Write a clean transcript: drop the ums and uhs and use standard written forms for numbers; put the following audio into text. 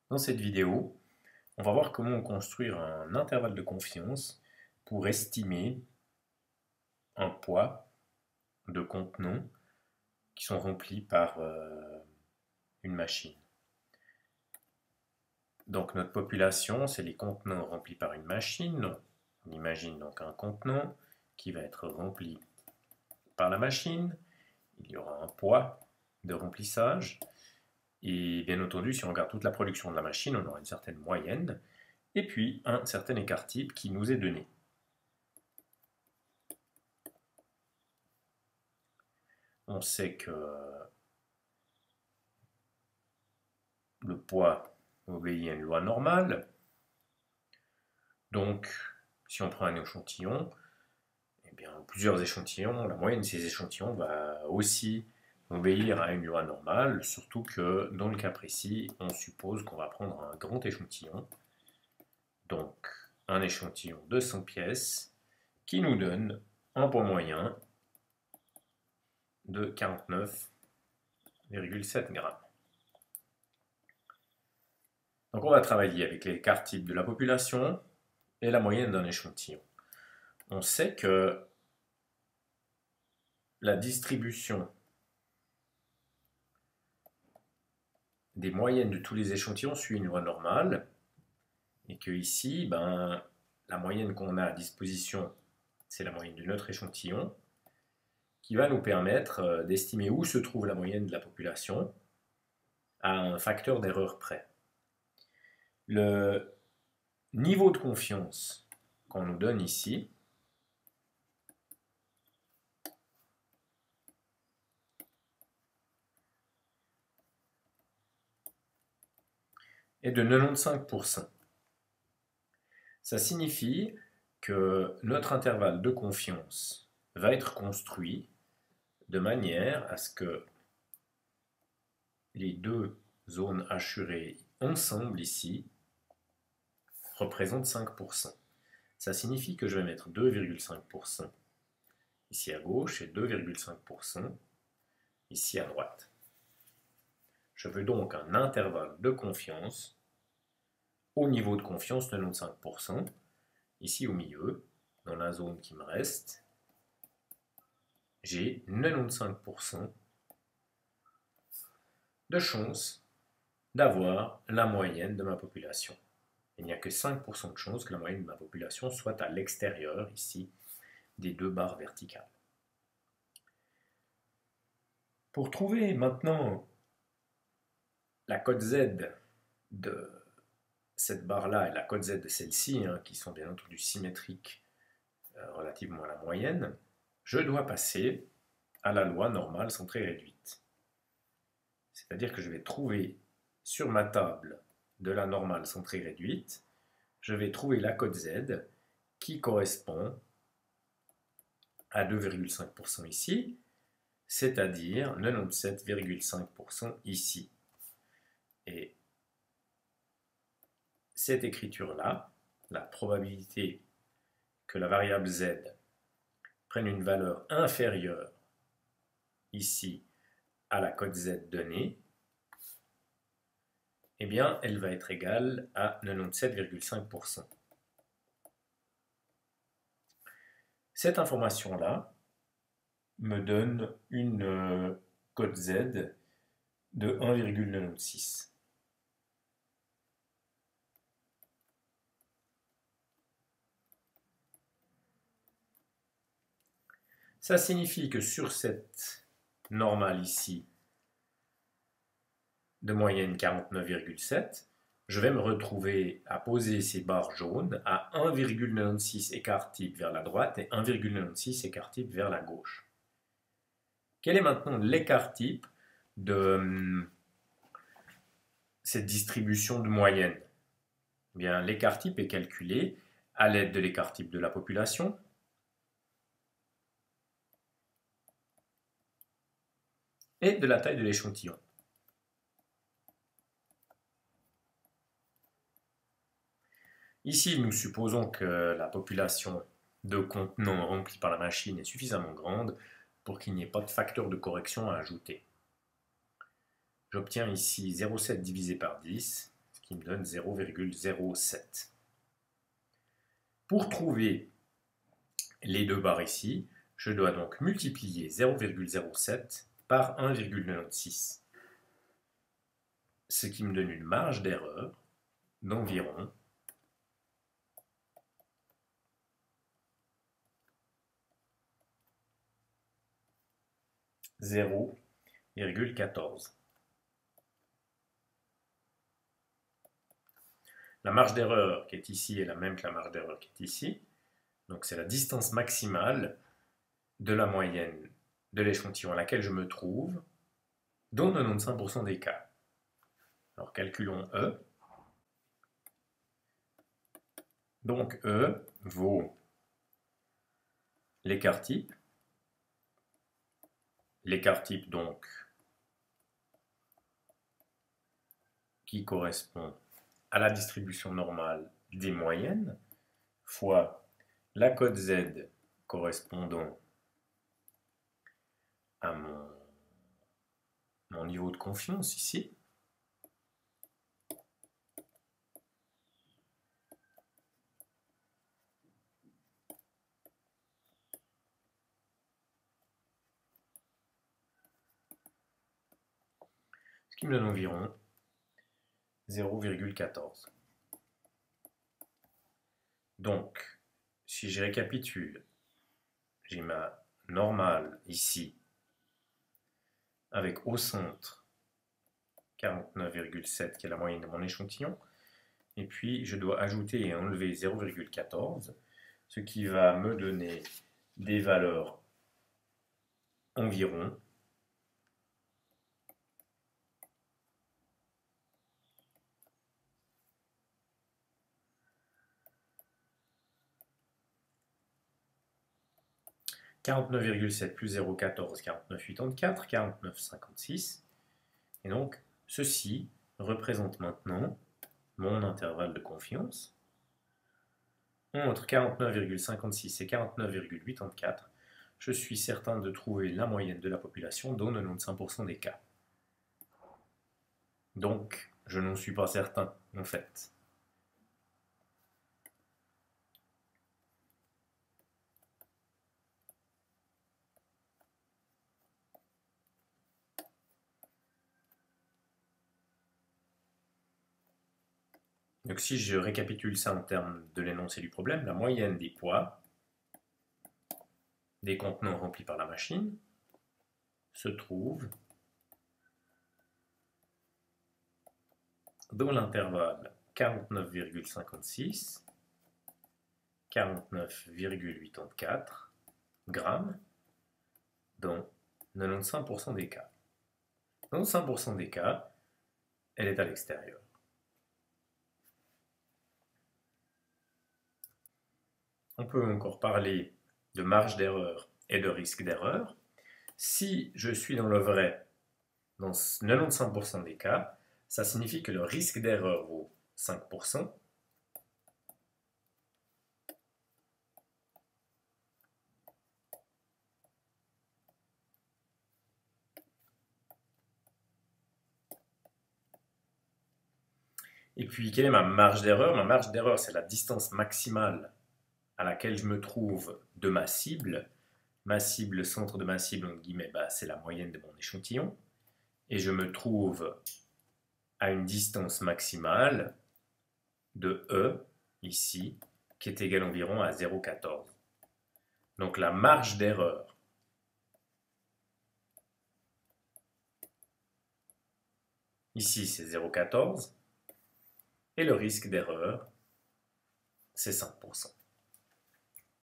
Dans cette vidéo, on va voir comment construire un intervalle de confiance pour estimer un poids de contenants qui sont remplis par une machine. Donc notre population, c'est les contenants remplis par une machine. On imagine donc un contenant qui va être rempli par la machine. Il y aura un poids de remplissage. Et bien entendu, si on regarde toute la production de la machine, on aura une certaine moyenne. Et puis un certain écart type qui nous est donné. On sait que le poids obéit à une loi normale. Donc, si on prend un échantillon, eh bien, plusieurs échantillons, la moyenne de ces échantillons va aussi obéir à une loi normale, surtout que dans le cas précis, on suppose qu'on va prendre un grand échantillon, donc un échantillon de 100 pièces, qui nous donne un poids moyen de 49,7 grammes. Donc on va travailler avec l'écart type de la population et la moyenne d'un échantillon. On sait que la distribution des moyennes de tous les échantillons suit une loi normale et que ici, la moyenne qu'on a à disposition, c'est la moyenne de notre échantillon qui va nous permettre d'estimer où se trouve la moyenne de la population à un facteur d'erreur près. Le niveau de confiance qu'on nous donne ici est de 95%. Ça signifie que notre intervalle de confiance va être construit de manière à ce que les deux zones assurées ensemble ici représentent 5%. Ça signifie que je vais mettre 2,5% ici à gauche et 2,5% ici à droite. Je veux donc un intervalle de confiance au niveau de confiance de 95%, ici au milieu, dans la zone qui me reste, j'ai 95% de chance d'avoir la moyenne de ma population. Il n'y a que 5% de chance que la moyenne de ma population soit à l'extérieur, ici, des deux barres verticales. Pour trouver maintenant la cote Z de cette barre-là et la cote Z de celle-ci, qui sont bien entendu symétriques relativement à la moyenne, je dois passer à la loi normale centrée réduite. C'est-à-dire que je vais trouver sur ma table de la normale centrée réduite, je vais trouver la cote Z qui correspond à 2,5% ici, c'est-à-dire 97,5% ici. Et cette écriture-là, la probabilité que la variable Z prenne une valeur inférieure ici à la cote Z donnée, eh bien, elle va être égale à 97,5%. Cette information-là me donne une cote Z de 1,96. Ça signifie que sur cette normale ici, de moyenne 49,7, je vais me retrouver à poser ces barres jaunes à 1,96 écart type vers la droite et 1,96 écart type vers la gauche. Quel est maintenant l'écart type de cette distribution de moyenne? Bien, l'écart type est calculé à l'aide de l'écart type de la population et de la taille de l'échantillon. Ici, nous supposons que la population de contenants remplis par la machine est suffisamment grande pour qu'il n'y ait pas de facteur de correction à ajouter. J'obtiens ici 0,7 divisé par 10, ce qui me donne 0,07. Pour trouver les deux barres ici, je dois donc multiplier 0,07 par 1,96, ce qui me donne une marge d'erreur d'environ 0,14. La marge d'erreur qui est ici est la même que la marge d'erreur qui est ici. Donc c'est la distance maximale de la moyenne de l'échantillon à laquelle je me trouve, dans 95% des cas. Alors calculons E. Donc E vaut l'écart type. L'écart type donc qui correspond à la distribution normale des moyennes fois la cote Z correspondant à mon niveau de confiance ici. Ce qui me donne environ 0,14. Donc, si je récapitule, j'ai ma normale ici, avec au centre 49,7 qui est la moyenne de mon échantillon, et puis je dois ajouter et enlever 0,14, ce qui va me donner des valeurs environ 49,7 plus 0,14, 49,84, 49,56. Et donc, ceci représente maintenant mon intervalle de confiance entre 49,56 et 49,84. Je suis certain de trouver la moyenne de la population dans 95% des cas. Donc, je n'en suis pas certain, en fait. Donc si je récapitule ça en termes de l'énoncé du problème, la moyenne des poids des contenants remplis par la machine se trouve dans l'intervalle 49,56, 49,84 grammes dans 95% des cas. Dans 5% des cas, elle est à l'extérieur. On peut encore parler de marge d'erreur et de risque d'erreur. Si je suis dans le vrai dans 95% des cas, ça signifie que le risque d'erreur vaut 5%. Et puis, quelle est ma marge d'erreur? Ma marge d'erreur, c'est la distance maximale à laquelle je me trouve de ma cible. Ma cible, le centre de ma cible, entre guillemets, c'est la moyenne de mon échantillon. Et je me trouve à une distance maximale de E, ici, qui est égale environ à 0,14. Donc la marge d'erreur ici, c'est 0,14. Et le risque d'erreur, c'est 5%.